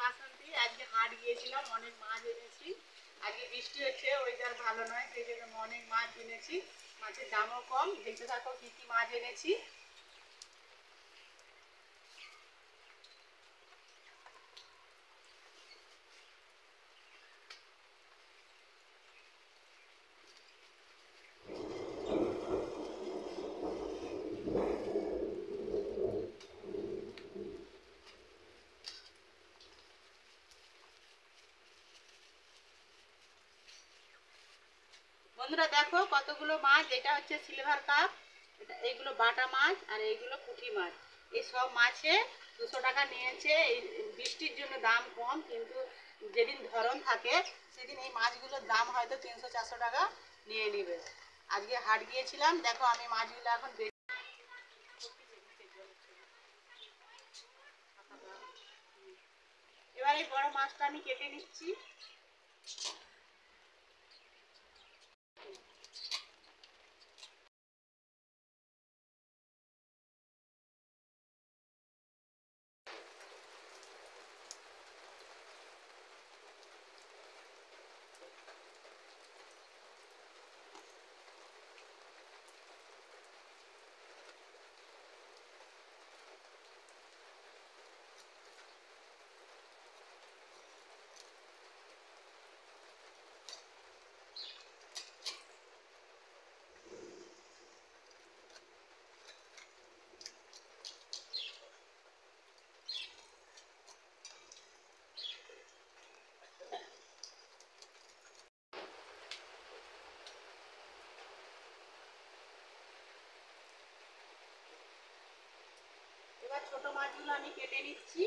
বাসন্তী। আজকে হাট গিয়েছিলাম, অনেক মাছ এনেছি। আজকে বৃষ্টি হচ্ছে, ওয়েদার ভালো নয়, সেই জন্য অনেক মাছ এনেছি। মাছের দামও কম। দেখতে থাকো কি কি মাছ এনেছি। বন্ধুরা দেখো কতগুলো মাছ। এটা হচ্ছে সিলভার কাপ, এইগুলো বাটা মাছ, আর এইগুলো পুঁটি মাছ। এই সব মাছে 200 টাকা নিয়েছে। এই বৃষ্টির জন্য দাম কম, কিন্তু যেদিন ধরন থাকে সেদিন এই মাছগুলোর দাম হয়তো 300-400 টাকা নিয়ে নেবে। আজকে হাট গিয়েছিলাম, দেখো আমি মাছগুলো এখন এবার এই বড় মাছটা আমি কেটে নিচ্ছি। এবার ছোট মাছগুলো আমি কেটে নিচ্ছি।